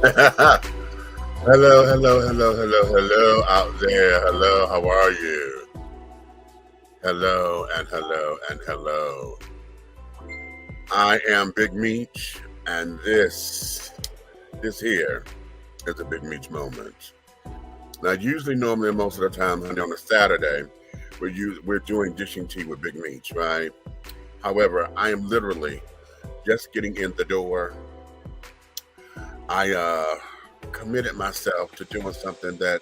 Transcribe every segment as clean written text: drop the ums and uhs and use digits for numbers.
Hello, hello, hello, hello, hello out there. Hello, how are you? Hello and hello and hello. I am Big Meach, and this here is a Big Meach moment. Now, normally, most of the time, honey, on a Saturday, we're doing dishing tea with Big Meach, right? However, I am literally just getting in the door. I committed myself to doing something that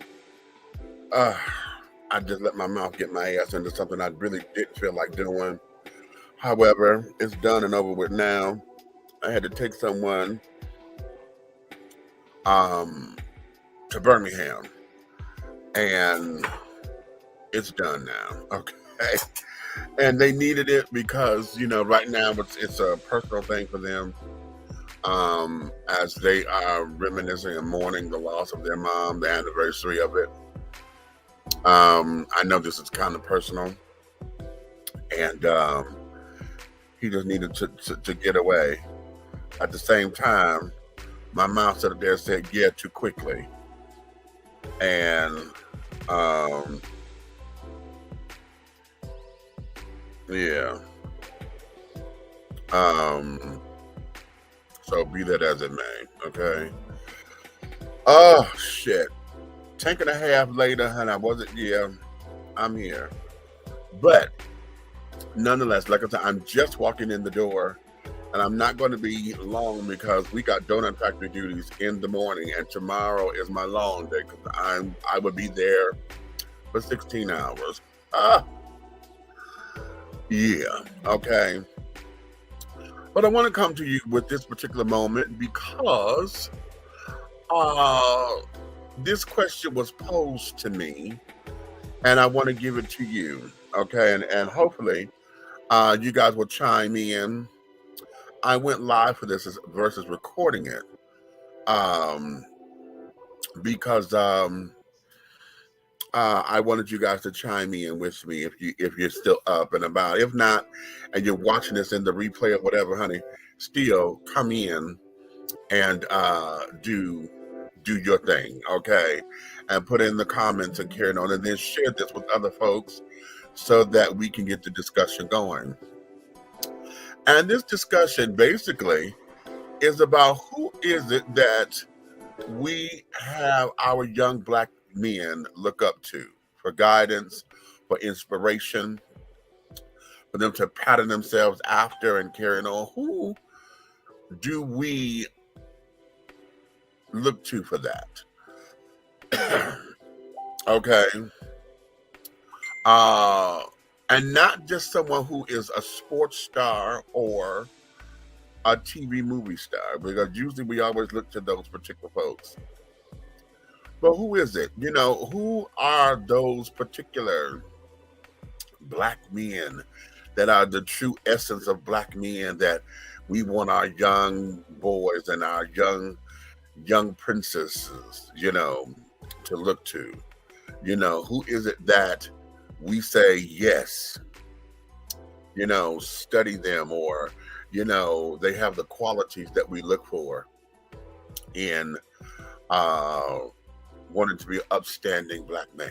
uh, I just let my mouth get my ass into something I really didn't feel like doing. However, it's done and over with now. I had to take someone um, to Birmingham, and it's done now. Okay, and they needed it because right now it's a personal thing for them, as they are reminiscing and mourning the loss of their mom, the anniversary of it. I know this is kind of personal, and he just needed to get away. At the same time, my mouth sat there and said, "Yeah, too quickly," and um, yeah. Um, so be that as it may, okay. Oh shit! Tank and a half later, and I wasn't. Yeah, I'm here, but nonetheless, like I said, I'm just walking in the door. And I'm not going to be long because we got donut factory duties in the morning, and tomorrow is my long day because I would be there for 16 hours. Ah, yeah, okay. But I want to come to you with this particular moment because uh, this question was posed to me, and I want to give it to you, okay? And hopefully, you guys will chime in. I went live for this versus recording it. Um, because I wanted you guys to chime in with me if you're still up and about. If not, and you're watching this in the replay or whatever, honey, still come in and do your thing, okay? And put in the comments and carry on, and then share this with other folks so that we can get the discussion going. And this discussion basically is about who is it that we have our young Black men look up to for guidance, for inspiration, for them to pattern themselves after and carry on. Who do we look to for that? Okay. Uh, and not just someone who is a sports star or a TV movie star, because usually we always look to those particular folks. But who is it? Who are those particular Black men that are the true essence of Black men that we want our young boys and our young princesses, to look to? Who is it that we say yes, study them, or they have the qualities that we look for in wanting to be an upstanding Black man?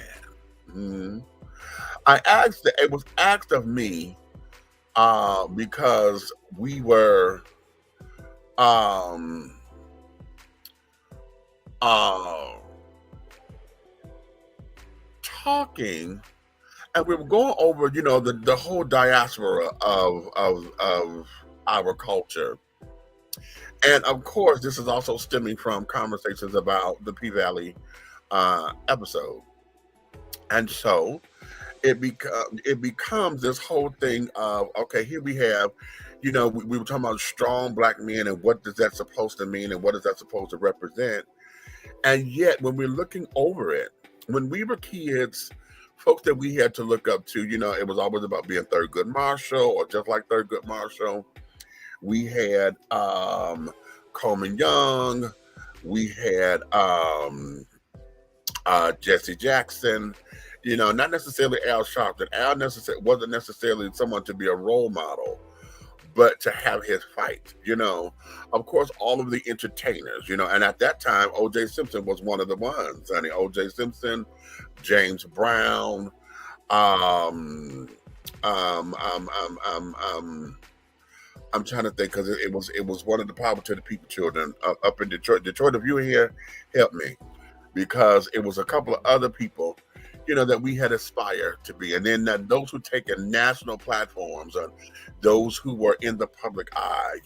Mm-hmm. It was asked of me because we were um, uh, talking, and we were going over, the whole diaspora of our culture. And of course, this is also stemming from conversations about the P Valley episode. And so it becomes this whole thing of, okay, here we have, we were talking about strong Black men and what does that supposed to mean and what is that supposed to represent. And yet when we're looking over it, when we were kids, folks that we had to look up to, it was always about being Thurgood Marshall or just like Thurgood Marshall. We had Coleman Young. We had Jesse Jackson. Not necessarily Al Sharpton. Al wasn't necessarily someone to be a role model, but to have his fight, of course, all of the entertainers, and at that time, O.J. Simpson was one of the ones. I mean, O.J. Simpson, James Brown, um, um, um, um, um, um, I'm trying to think because it was one of the Power to the People children up in Detroit. Detroit, if you were here, help me because it was a couple of other people, that we had aspired to be, and then those who taken national platforms, and those who were in the public eye,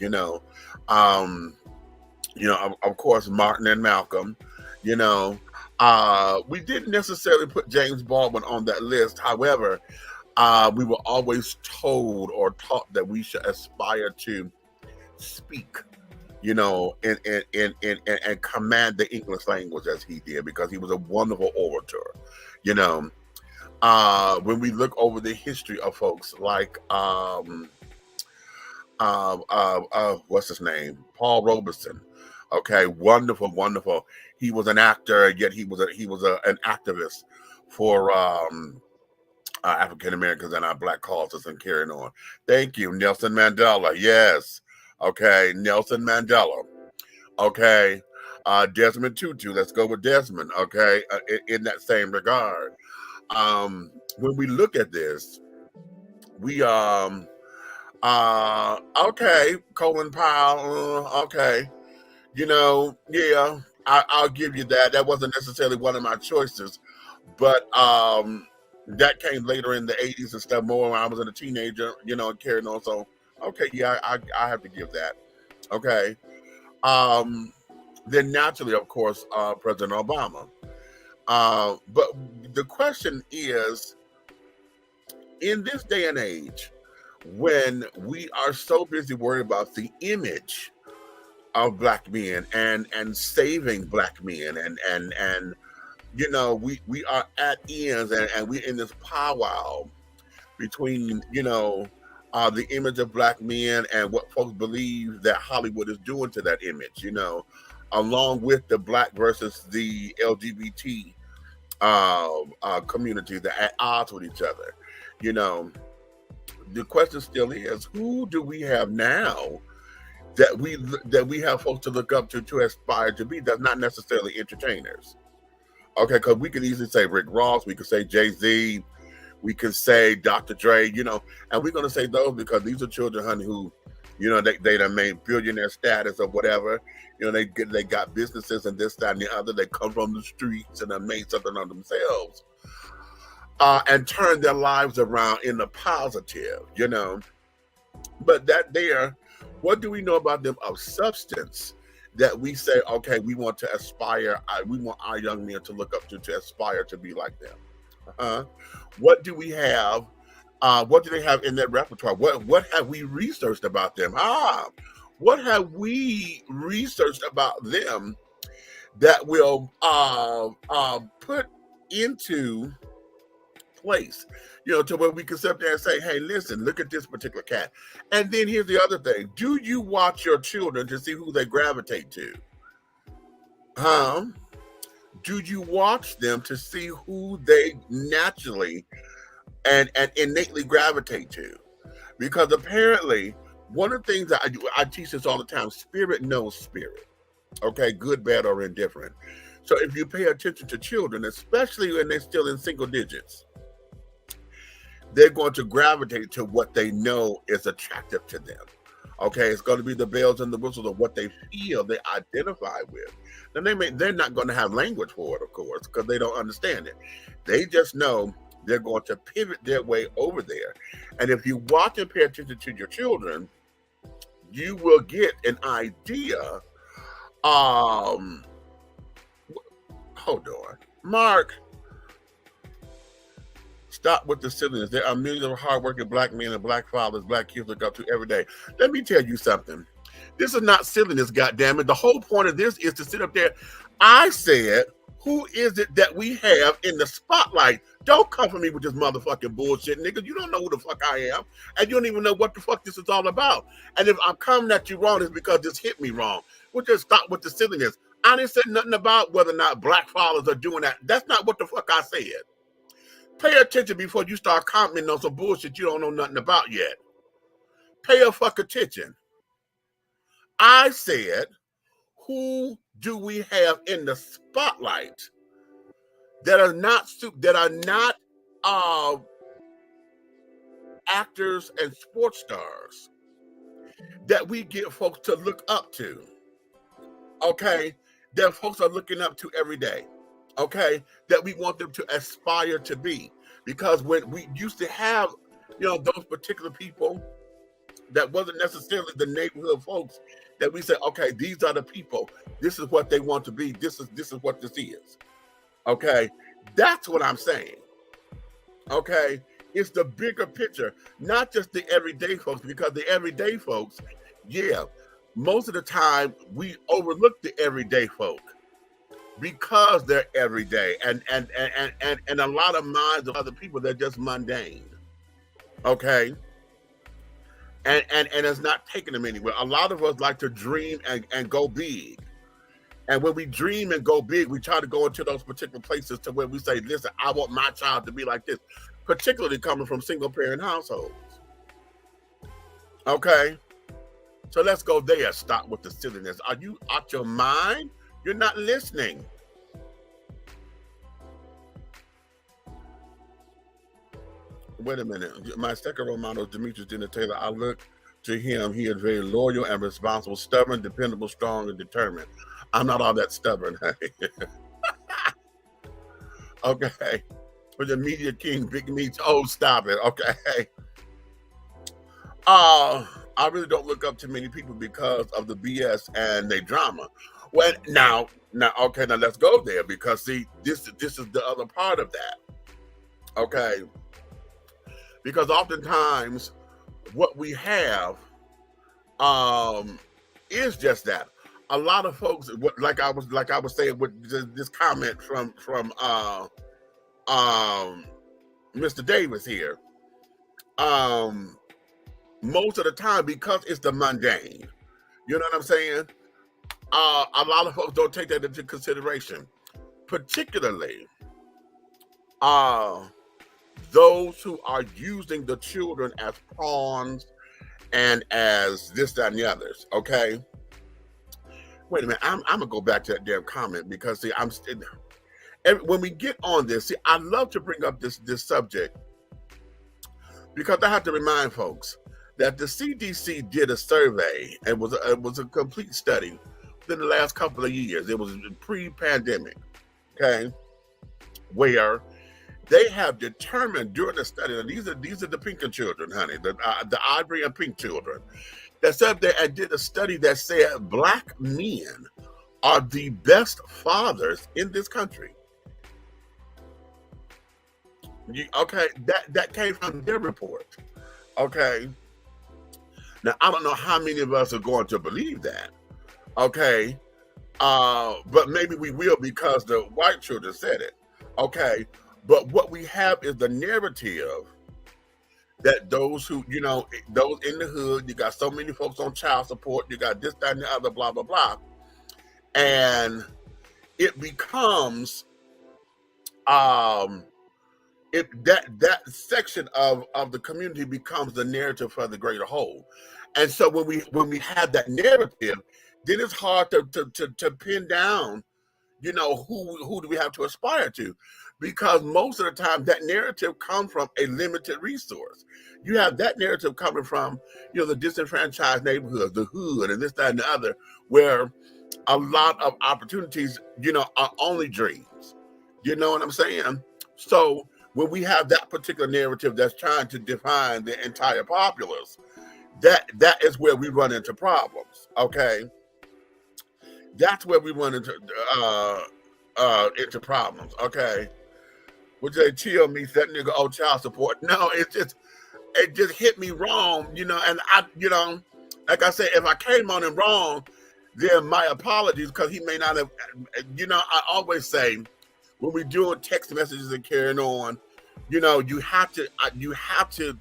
um, of course, Martin and Malcolm, you know. We didn't necessarily put James Baldwin on that list. However, we were always told or taught that we should aspire to speak, and command the English language as he did because he was a wonderful orator, you know. When we look over the history of folks like what's his name, Paul Robeson, okay, wonderful, wonderful. He was an actor, yet an activist for African Americans and our Black causes and carrying on. Thank you, Nelson Mandela. Yes, okay, Nelson Mandela. Okay, Desmond Tutu. Let's go with Desmond. Okay, in that same regard. When we look at this, we okay, Colin Powell. Okay, yeah, I'll give you that. That wasn't necessarily one of my choices, but that came later in the '80s and stuff. More when I was a teenager, and carrying on. So, okay, yeah, I have to give that. Okay, um, then naturally, of course, President Obama. But the question is, in this day and age, when we are so busy worried about the image of Black men and saving Black men and we are at ends and we're in this powwow between the image of Black men and what folks believe that Hollywood is doing to that image, along with the Black versus the LGBT community that are at odds with each other. The question still is, who do we have now that we have folks to look up to aspire to be? That's not necessarily entertainers. Okay, because we could easily say Rick Ross, we could say Jay-Z, we could say Dr. Dre, and we're gonna say those because these are children, honey, who, they done made billionaire status or whatever. They got businesses and this, that, and the other. They come from the streets and have made something of themselves, and turn their lives around in the positive, But what do we know about them of substance that we say, okay, we want to aspire, we want our young men to look up to aspire to be like them? What do we have? What do they have in their repertoire? What have we researched about them? What have we researched about them that will put into place, to where we can sit up there and say, hey, listen, look at this particular cat. And then here's the other thing. Do you watch your children to see who they gravitate to? Do you watch them to see who they naturally and innately gravitate to? Because apparently, one of the things that I teach this all the time, spirit knows spirit. Okay, good, bad, or indifferent. So if you pay attention to children, especially when they're still in single digits, they're going to gravitate to what they know is attractive to them. Okay, it's going to be the bells and the whistles of what they feel they identify with. Then they're not going to have language for it, of course, because they don't understand it. They just know they're going to pivot their way over there. And if you watch and pay attention to your children, you will get an idea. Hold on, Mark. Stop with the silliness. There are millions of hardworking Black men and Black fathers, Black kids look up to every day. Let me tell you something. This is not silliness, goddammit. The whole point of this is to sit up there. I said, who is it that we have in the spotlight? Don't come for me with this motherfucking bullshit, nigga. You don't know who the fuck I am. And you don't even know what the fuck this is all about. And if I'm coming at you wrong, it's because this hit me wrong. We'll just stop with the silliness. I didn't say nothing about whether or not Black fathers are doing that. That's not what the fuck I said. Pay attention before you start commenting on some bullshit you don't know nothing about yet. Pay a fuck attention. I said, who do we have in the spotlight that are not uh, actors and sports stars that we get folks to look up to? Okay, that folks are looking up to every day. Okay, that we want them to aspire to be, because when we used to have, those particular people that wasn't necessarily the neighborhood folks that we said, okay, these are the people. This is what they want to be. This is what this is. Okay, that's what I'm saying. Okay, it's the bigger picture, not just the everyday folks, because the everyday folks, yeah, most of the time we overlook the everyday folk because they're everyday, and a lot of minds of other people, they're just mundane. Okay, and it's not taking them anywhere. A lot of us like to dream and go big. And when we dream and go big, we try to go into those particular places to where we say, listen, I want my child to be like this, particularly coming from single parent households. Okay, so let's go there. Stop with the silliness. Are you out your mind? You're not listening. Wait a minute. My second role model is Demetrius Dennis Taylor. I look to him. He is very loyal and responsible, stubborn, dependable, strong, and determined. I'm not all that stubborn. Okay. For the media king, Big Meach. Oh, stop it. Okay. I really don't look up to many people because of the BS and their drama. Well, now, okay, now let's go there, because see, this is the other part of that. Okay. Because oftentimes what we have is just that. A lot of folks, like I was saying with this comment from Mr. Davis here. Most of the time, because it's the mundane. You know what I'm saying? A lot of folks don't take that into consideration, particularly those who are using the children as pawns and as this, that, and the others. Okay. Wait a minute. I'm gonna go back to that damn comment, because see, when we get on this, see, I love to bring up this subject, because I have to remind folks that the CDC did a survey, and it was a complete study within the last couple of years. It was pre-pandemic, okay, where they have determined during the study, and these are the pink children, honey, the ivory and pink children, that said there and did a study that said Black men are the best fathers in this country. Okay, that came from their report. Okay. Now, I don't know how many of us are going to believe that. Okay. But maybe we will, because the white children said it. Okay. But what we have is the narrative that those who, those in the hood, you got so many folks on child support, you got this, that, and the other, blah, blah, blah. And it becomes that section of the community becomes the narrative for the greater whole. And so when we have that narrative, then it's hard to pin down, who do we have to aspire to? Because most of the time that narrative comes from a limited resource. You have that narrative coming from, the disenfranchised neighborhoods, the hood, and this, that, and the other, where a lot of opportunities, are only dreams. You know what I'm saying? So when we have that particular narrative that's trying to define the entire populace, that is where we run into problems. Okay, that's where we run into problems. Okay, would they chill me? That nigga owe child support? No, it just hit me wrong. And I, like I said, if I came on him wrong, then my apologies, because he may not have. I always say, when we doing text messages and carrying on, you have to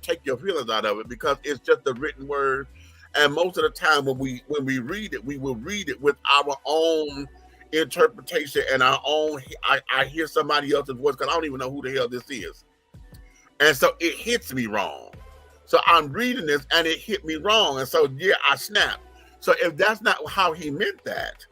take your feelings out of it, because it's just a written word. And most of the time when we read it, we will read it with our own interpretation and our own. I hear somebody else's voice, because I don't even know who the hell this is, and so it hits me wrong. So I'm reading this and it hit me wrong. And so, yeah, I snapped. So if that's not how he meant that,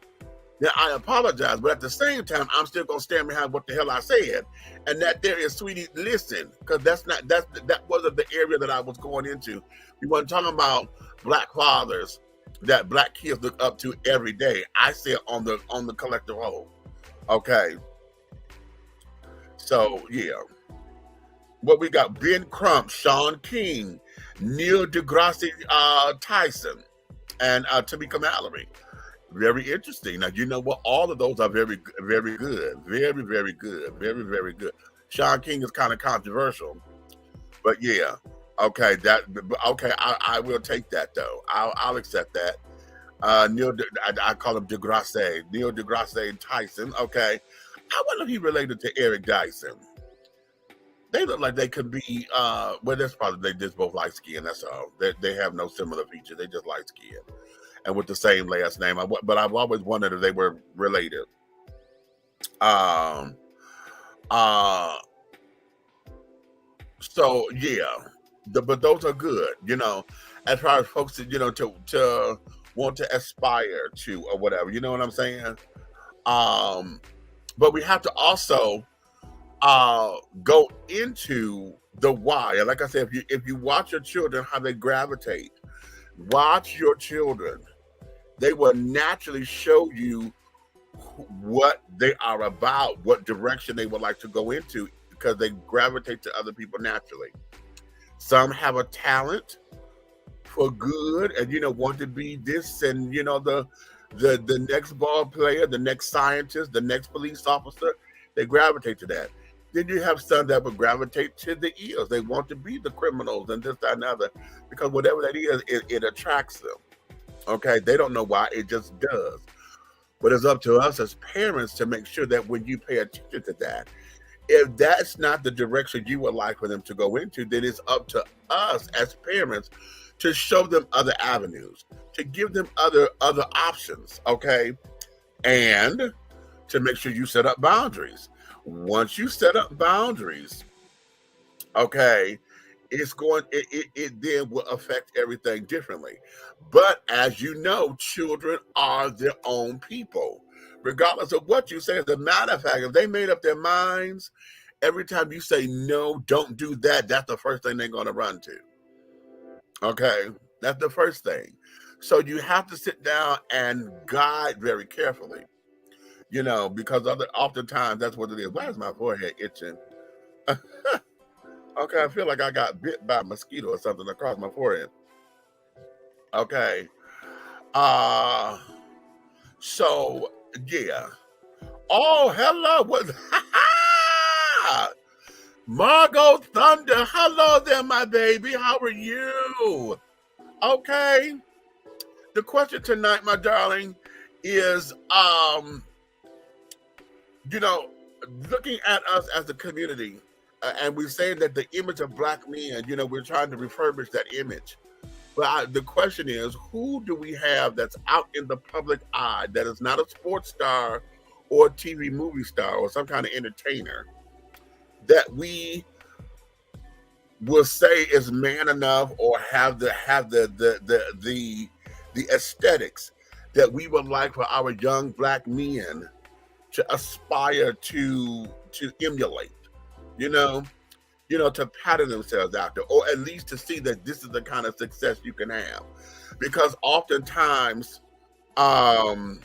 then I apologize. But at the same time, I'm still going to stand behind what the hell I said. And that there is, sweetie, listen, because that wasn't the area that I was going into. We weren't talking about black fathers that black kids look up to every day. I said on the collective whole. Okay. So, yeah. What we got? Ben Crump, Sean King, Neil deGrasse Tyson, and Tamika Mallory. Very interesting. Now, you know what? All of those are very, very good. Very, very good. Very, very good. Sean King is kind of controversial, but yeah. Okay, okay. I will take that though. I'll accept that. I call him deGrasse. Neil deGrasse Tyson. Okay. I wonder if he related to Eric Dyson. They look like they could be. Well, that's probably they just both light skin. That's all. They have no similar features. They just light skin and with the same last name. But I've always wondered if they were related. Um. Uh. So yeah, but those are good. As far as folks that to want to aspire to or whatever. You know what I'm saying? Um. But we have to also go into the why. And like I said, if you watch your children how they gravitate, watch your children. They will naturally show you what they are about, what direction they would like to go into, because they gravitate to other people naturally. Some have a talent for good and want to be this and the next ball player, the next scientist, the next police officer. They gravitate to that. Then you have some that will gravitate to the eels. They want to be the criminals and this, that, and other, because whatever that is, it attracts them. Okay, they don't know why, it just does. But it's up to us as parents to make sure that when you pay attention to that, if that's not the direction you would like for them to go into, then it's up to us as parents to show them other avenues, to give them other options, okay? And to make sure you set up boundaries. Once you set up boundaries, okay, it then will affect everything differently. But as you know, children are their own people. Regardless of what you say, as a matter of fact, if they made up their minds, every time you say no, don't do that, that's the first thing they're going to run to. Okay, that's the first thing. So you have to sit down and guide very carefully, because oftentimes that's what it is. Why is my forehead itching? Okay, I feel like I got bit by a mosquito or something across my forehead. Okay. Uh so yeah. Oh, hello. What Margot Thunder. Hello there, my baby. How are you? Okay. The question tonight, my darling, is looking at us as a community, and we're saying that the image of black men, we're trying to refurbish that image. But the question is, who do we have that's out in the public eye that is not a sports star or TV movie star or some kind of entertainer that we will say is man enough or have the aesthetics that we would like for our young black men to aspire to emulate, you know, to pattern themselves after, or at least to see that this is the kind of success you can have. Because oftentimes, um,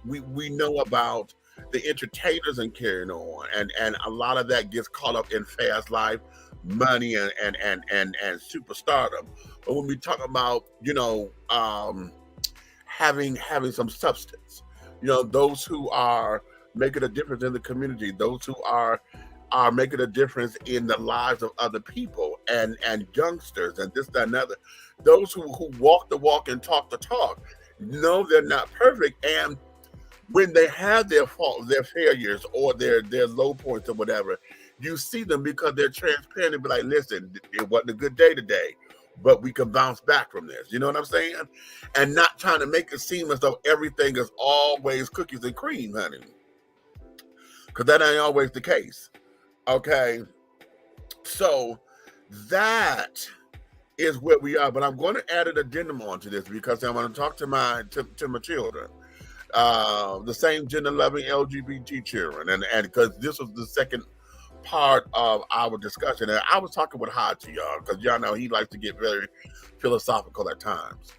we know about the entertainers and carrying on, and a lot of that gets caught up in fast life, money, and superstardom. But when we talk about having some substance, those who are making a difference in the community, those who are making a difference in the lives of other people and youngsters and this, that, and other, those who walk the walk and talk the talk. No, they're not perfect, and when they have their faults, their failures, or their low points or whatever, you see them because they're transparent and be like, listen, it wasn't a good day today, but we can bounce back from this. You know what I'm saying? And not trying to make it seem as though everything is always cookies and cream, honey, because that ain't always the case. Okay, so That is where we are. But I'm going to add an addendum onto this because I'm going to talk to my children, the same gender loving LGBT children, and because this was the second part of our discussion, and I was talking with Haji, y'all, because y'all know he likes to get very philosophical at times.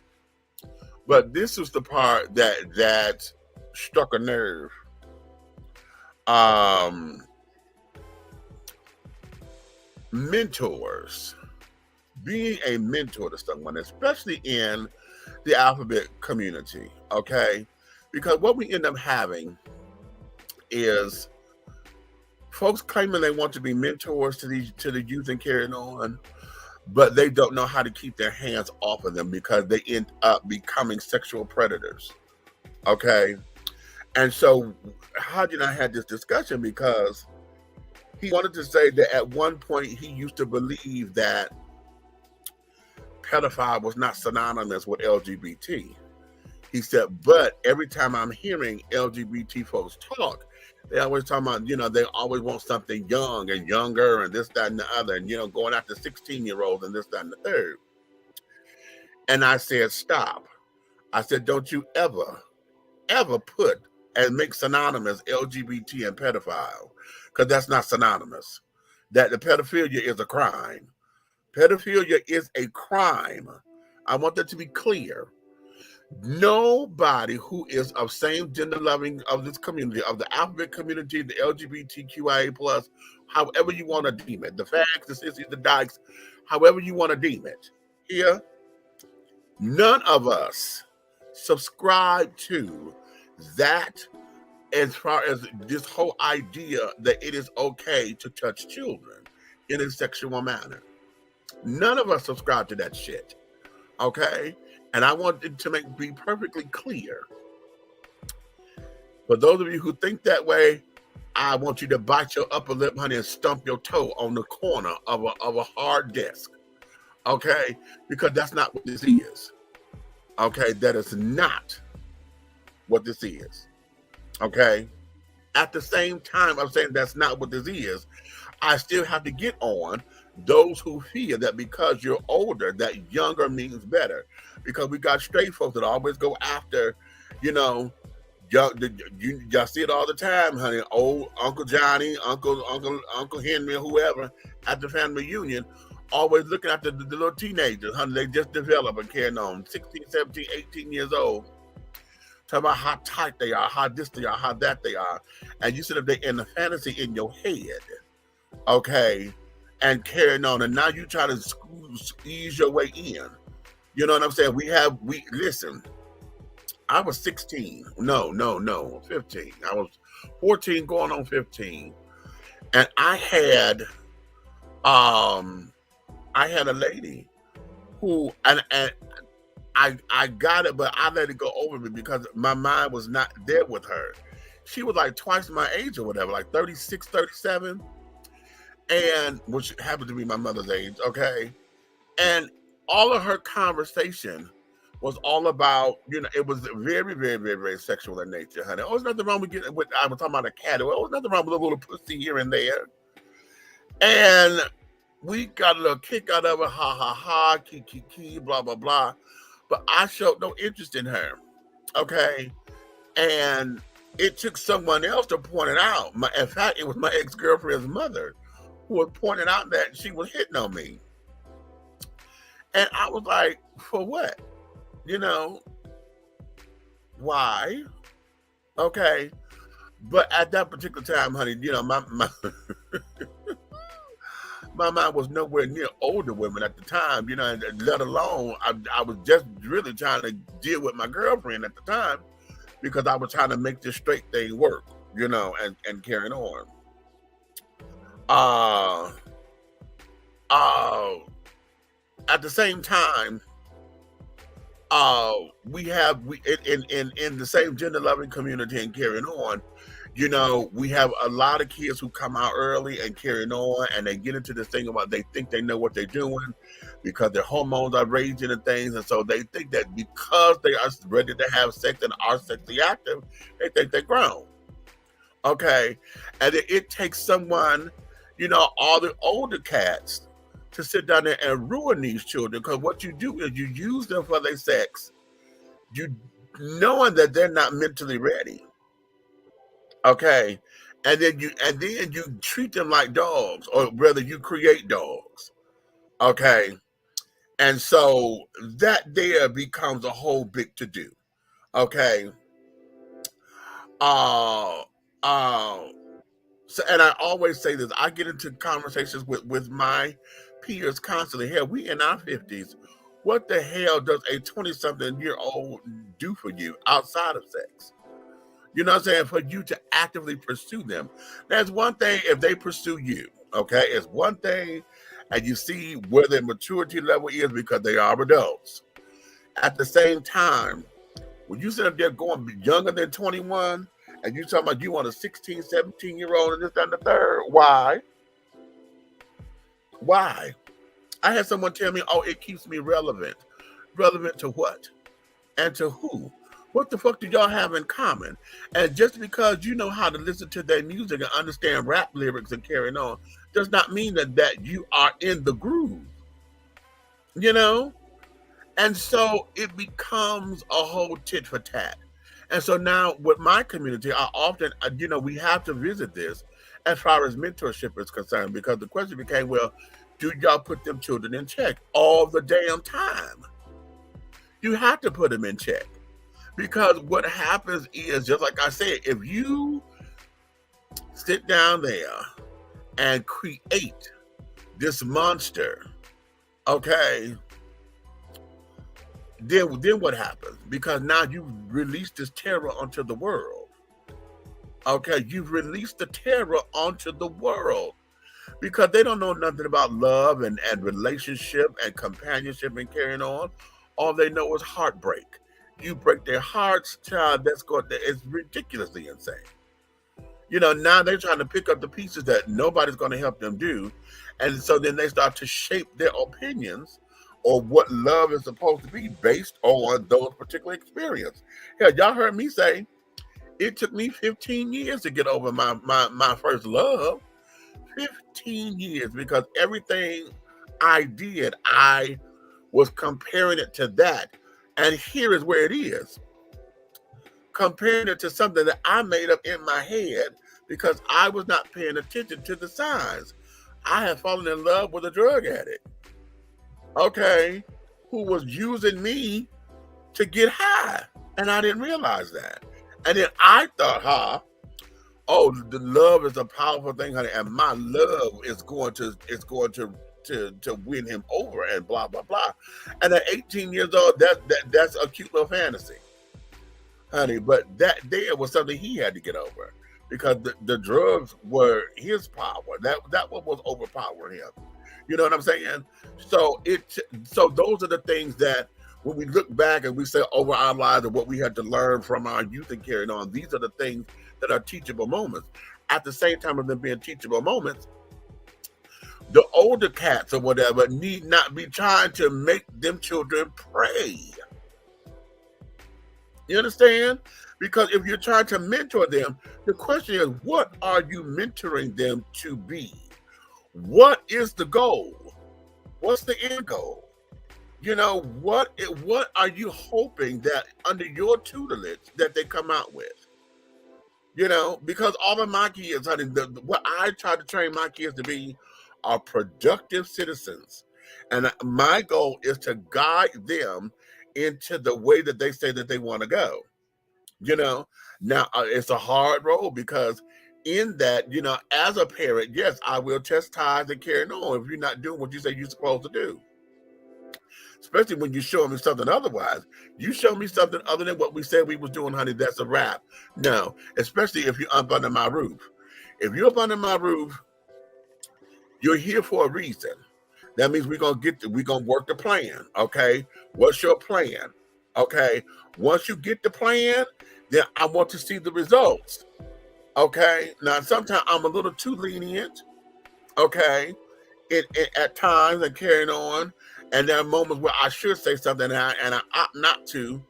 But this was the part that struck a nerve. Um, Mentors, being a mentor to someone, especially in the alphabet community, okay? Because what we end up having is folks claiming they want to be mentors to the youth and carrying on, but they don't know how to keep their hands off of them because they end up becoming sexual predators. Okay. And so Haji and I had this discussion because he wanted to say that at one point he used to believe that pedophile was not synonymous with LGBT. He said, but every time I'm hearing LGBT folks talk, they always talk about, they always want something young and younger and this, that, and the other, and, going after 16-year-olds and this, that, and the third. And I said, stop. I said, don't you ever put and make synonymous LGBT and pedophile, because that's not synonymous. That the pedophilia is a crime. Pedophilia is a crime. I want that to be clear. Nobody who is of same gender loving of this community, of the alphabet community, the LGBTQIA plus, however you want to deem it, the fags, the sissies, the dykes, however you want to deem it. Here, none of us subscribe to that as far as this whole idea that it is okay to touch children in a sexual manner. None of us subscribe to that shit. Okay? And I want it to be perfectly clear. For those of you who think that way, I want you to bite your upper lip, honey, and stump your toe on the corner of a hard desk. Okay? Because that's not what this is. Okay? That is not what this is. Okay? At the same time, I'm saying that's not what this is. I still have to get on those who feel that because you're older, that younger means better. Because we got straight folks that always go after, y'all see it all the time, honey. Old Uncle Johnny, Uncle Henry, or whoever at the family reunion, always looking after the little teenagers, honey. They just develop and carrying on, 16, 17, 18 years old. Talk about how tight they are, how this they are, how that they are. And you sit up there in the fantasy in your head, okay, and carrying on. And now you try to ease your way in. You know what I'm saying? Listen, I was 16. No, 15. I was 14 going on 15. And I had a lady who, and I got it, but I let it go over me because my mind was not there with her. She was like twice my age or whatever, like 36, 37. And which happened to be my mother's age, okay? And all of her conversation was all about, it was very, very, very, very sexual in nature, honey. Oh, there's nothing wrong with I was talking about a cat. Oh, there's nothing wrong with a little pussy here and there. And we got a little kick out of it, ha, ha, ha, ki, blah, blah, blah. But I showed no interest in her, okay? And it took someone else to point it out. In fact, it was my ex-girlfriend's mother who was pointing out that she was hitting on me. And I was like, for what? Why? Okay. But at that particular time, honey, my my mind was nowhere near older women at the time, and let alone I was just really trying to deal with my girlfriend at the time because I was trying to make this straight thing work, and carrying on. At the same time, we in the same gender loving community and carrying on, we have a lot of kids who come out early and carrying on, and they get into this thing about they think they know what they're doing because their hormones are raging and things, and so they think that because they are ready to have sex and are sexually active, they think they're grown. Okay, and it takes someone, all the older cats to sit down there and ruin these children, because what you do is you use them for their sex, you knowing that they're not mentally ready. Okay. And then you treat them like dogs, or rather you create dogs. Okay. And so that there becomes a whole big to do. Okay. Uh uh so, and I always say this, I get into conversations with my peers constantly. Hell, we in our 50s. What the hell does a 20 something year old do for you outside of sex? You know what I'm saying? For you to actively pursue them. There's one thing if they pursue you, okay? It's one thing, and you see where their maturity level is because they are adults. At the same time, when you sit up there going younger than 21, and you talking about you want a 16, 17-year-old and this, that, and the third, why? Why? I had someone tell me, oh, it keeps me relevant. Relevant to what? And to who? What the fuck do y'all have in common? And just because you know how to listen to their music and understand rap lyrics and carrying on, does not mean that you are in the groove, you know? And so it becomes a whole tit for tat. And so now with my community, I often, we have to visit this as far as mentorship is concerned, because the question became, well, do y'all put them children in check all the damn time? You have to put them in check. Because what happens is, just like I said, if you sit down there and create this monster, okay, then what happens? Because now you've released this terror onto the world. Okay, you've released the terror onto the world. Because they don't know nothing about love and relationship and companionship and carrying on. All they know is heartbreak. You break their hearts, child, it's ridiculously insane. Now they're trying to pick up the pieces that nobody's going to help them do. And so then they start to shape their opinions or what love is supposed to be based on those particular experiences. Hell, y'all heard me say, it took me 15 years to get over my first love. 15 years, because everything I did, I was comparing it to that. And here is where it is. Comparing it to something that I made up in my head because I was not paying attention to the signs. I had fallen in love with a drug addict, okay, who was using me to get high. And I didn't realize that. And then I thought, oh, the love is a powerful thing, honey, and my love is going to win him over and blah blah blah. And at 18 years old, that's a cute little fantasy, honey. But that there was something he had to get over, because the drugs were his power. That what was overpowering him. You know what I'm saying? So those are the things that when we look back and we say over our lives and what we had to learn from our youth and carrying on, these are the things that are teachable moments. At the same time of them being teachable moments, the older cats or whatever need not be trying to make them children pray. You understand? Because if you're trying to mentor them, the question is, what are you mentoring them to be? What is the goal? What's the end goal? What are you hoping that under your tutelage that they come out with? Because all of my kids, honey, what I try to train my kids to be are productive citizens. And my goal is to guide them into the way that they say that they want to go. Now it's a hard road, because in that, as a parent, yes, I will chastise and carry on if you're not doing what you say you're supposed to do. Especially when you show me something otherwise. You show me something other than what we said we was doing, honey, that's a wrap. No, especially if you're up under my roof. If you're up under my roof, you're here for a reason. That means we're gonna work the plan. Okay, what's your plan? Okay, once you get the plan, then I want to see the results. Okay, now sometimes I'm a little too lenient. Okay, at times and carrying on, and there are moments where I should say something and I opt not to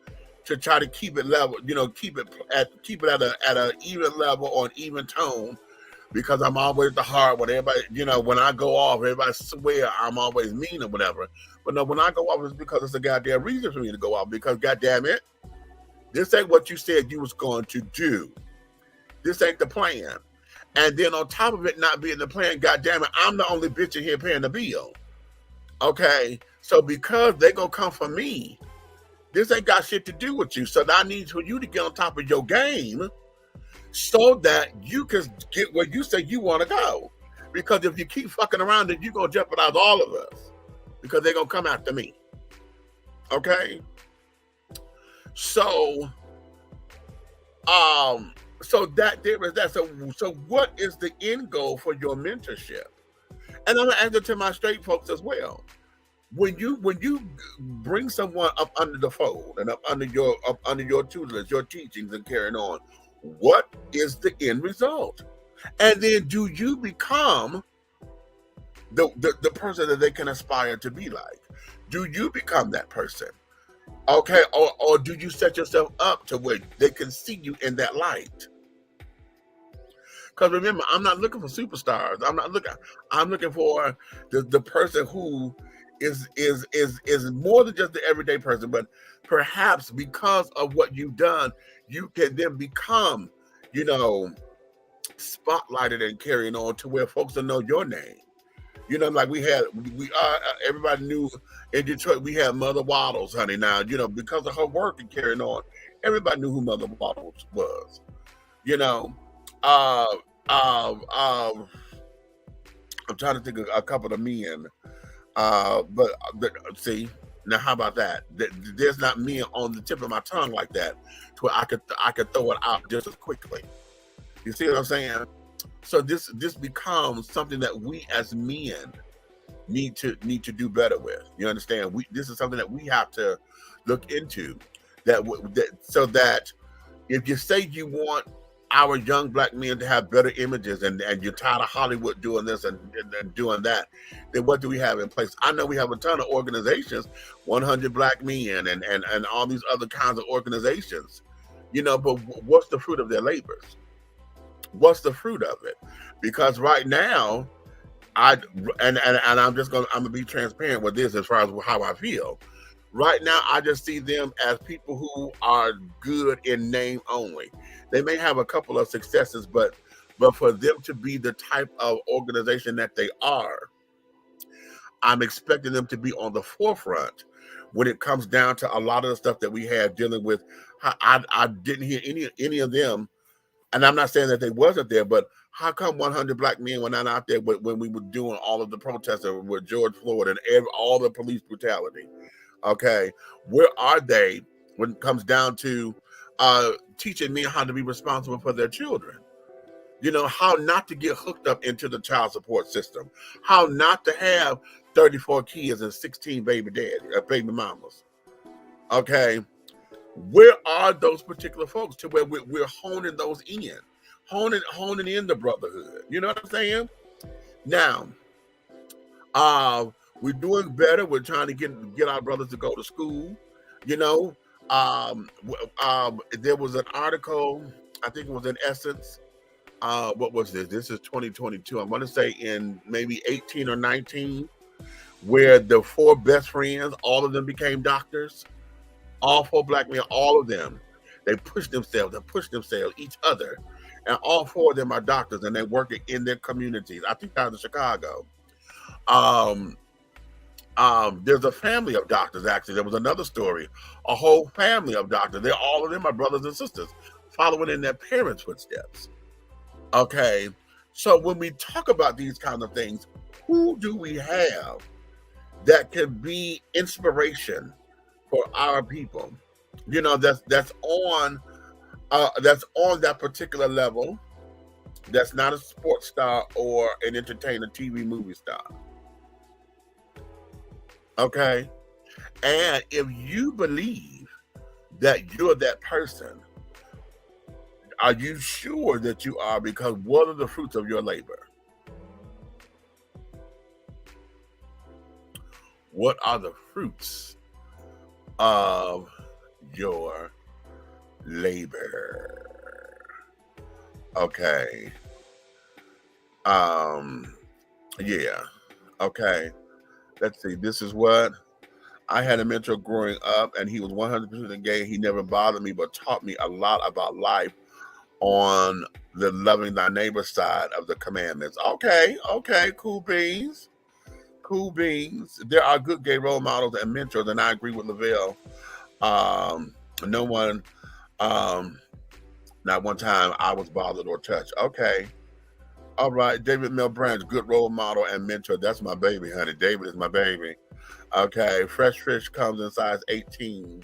try to keep it level. Keep it at an even level or an even tone, because I'm always the hard one. Everybody, when I go off, everybody swear I'm always mean or whatever. But no, when I go off, it's because it's a goddamn reason for me to go off. Because goddamn it, this ain't what you said you was going to do. This ain't the plan. And then on top of it not being the plan, goddamn it, I'm the only bitch in here paying the bill. Okay, so because they gonna come for me, this ain't got shit to do with you. So I need for you to get on top of your game so that you can get where you say you want to go. Because if you keep fucking around, then you're gonna jeopardize all of us. Because they're gonna come after me. Okay? So that there is that. So what is the end goal for your mentorship? And I'm gonna answer to my straight folks as well. When you bring someone up under the fold and up under your tutelage, your teachings and carrying on, what is the end result? And then do you become the person that they can aspire to be like? Do you become that person? Okay, or do you set yourself up to where they can see you in that light? Because remember, I'm not looking for superstars. I'm looking for the person who is more than just the everyday person, but perhaps because of what you've done, you can then become, spotlighted and carrying on to where folks will know your name. Like we everybody knew in Detroit we had Mother Waddles, honey. Now, because of her work and carrying on, everybody knew who Mother Waddles was. Uh, I'm trying to think of a couple of men. But see, now how about that? There's not men on the tip of my tongue like that, to where I could throw it out just as quickly. You see what I'm saying? So this becomes something that we as men need to do better with. You understand? This is something that we have to look into. So that if you say you want our young black men to have better images, and you're tired of Hollywood doing this and doing that, then what do we have in place? I know we have a ton of organizations, 100 Black Men and all these other kinds of organizations, but what's the fruit of their labors? What's the fruit of it? Because right now, I'm gonna be transparent with this as far as how I feel. Right now, I just see them as people who are good in name only. They may have a couple of successes, but for them to be the type of organization that they are, I'm expecting them to be on the forefront when it comes down to a lot of the stuff that we have dealing with. I didn't hear any of them, and I'm not saying that they wasn't there, but how come 100 Black Men were not out there when we were doing all of the protests with George Floyd and all the police brutality? Okay, where are they when it comes down to teaching men how to be responsible for their children? How not to get hooked up into the child support system, how not to have 34 kids and 16 baby mamas. Okay, where are those particular folks to where we're honing those in, honing in the brotherhood? You know what I'm saying? Now, we're doing better. We're trying to get our brothers to go to school. There was an article, I think it was in Essence. What was this? This is 2022. I'm going to say in maybe 18 or 19, where the 4 best friends, all of them became doctors. All 4 Black men, all of them, they pushed themselves, each other, and all 4 of them are doctors, and they're working in their communities. I think out of Chicago. There's a family of doctors, actually. There was another story, a whole family of doctors. All of them are brothers and sisters, following in their parents' footsteps. Okay, so when we talk about these kind of things, who do we have that can be inspiration for our people? That's on that particular level. That's not a sports star or an entertainer, TV movie star. Okay, and if you believe that you're that person, are you sure that you are? Because what are the fruits of your labor? What are the fruits of your labor? Okay. Um, yeah. Okay. Let's see. This is what I had a mentor growing up, and he was 100% gay. He never bothered me, but taught me a lot about life on the loving thy neighbor side of the commandments. Okay, okay, cool beans, cool beans. There are good gay role models and mentors, and I agree with Lavelle. No one, um, not one time I was bothered or touched. Okay, all right. David Mel Branch, good role model and mentor. That's my baby, honey. David is my baby. Okay, fresh fish comes in size 18.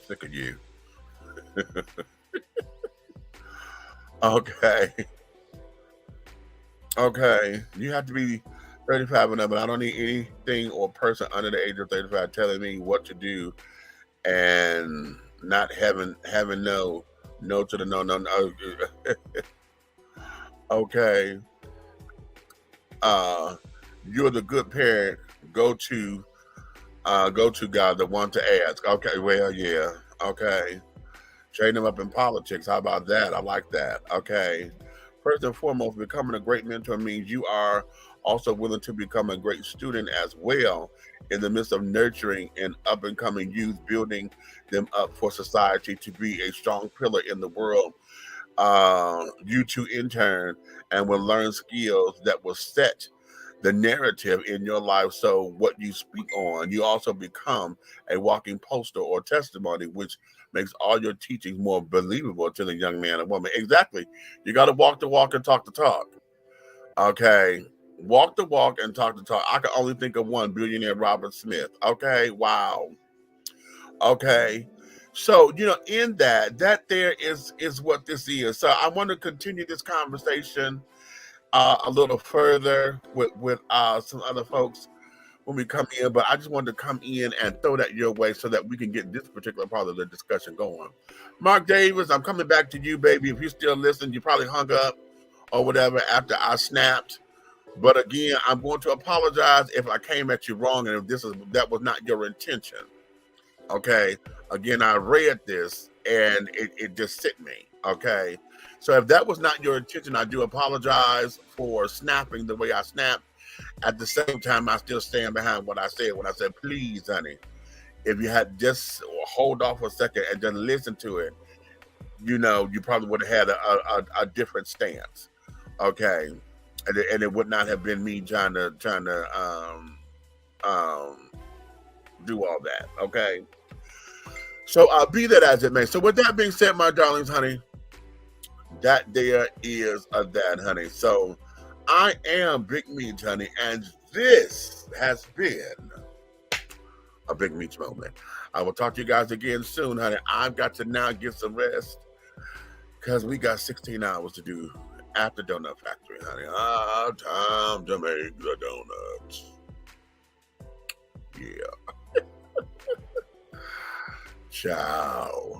Sick of you. Okay. Okay. You have to be 35 and up, but I don't need anything or person under the age of 35 telling me what to do and not having no to the no. Okay. Uh you're the good parent. Go to go to God, the one to ask. Okay, well, yeah. Okay. Train them up in politics. How about that? I like that. Okay. First and foremost, becoming a great mentor means you are also willing to become a great student as well in the midst of nurturing and up and coming youth, building them up for society to be a strong pillar in the world. You too, in turn, and will learn skills that will set the narrative in your life. So, what you speak on, you also become a walking poster or testimony, which makes all your teachings more believable to the young man or woman. Exactly. You got to walk the walk and talk the talk. Okay. Walk the walk and talk the talk. I can only think of one billionaire, Robert Smith. Okay. Wow. Okay. So, in that there is what this is. So I want to continue this conversation a little further with some other folks when we come in, but I just wanted to come in and throw that your way so that we can get this particular part of the discussion going. Mark Davis, I'm coming back to you, baby. If you still listen, you probably hung up or whatever after I snapped. But again, I'm going to apologize if I came at you wrong and if that was not your intention. Okay. Again, I read this and it just hit me. Okay. So if that was not your intention, I do apologize for snapping the way I snapped. At the same time, I still stand behind what I said when I said, please, honey, if you had just hold off a second and just listen to it, you probably would have had a different stance. Okay. And it would not have been me trying to do all that. Okay. So be that as it may. So with that being said, my darlings, honey, that there is a that, honey. So I am Big Meach, honey, and this has been a Big Meach moment. I will talk to you guys again soon, honey. I've got to now get some rest because we got 16 hours to do at the donut factory, honey. Time to make the donuts. Yeah. Ciao.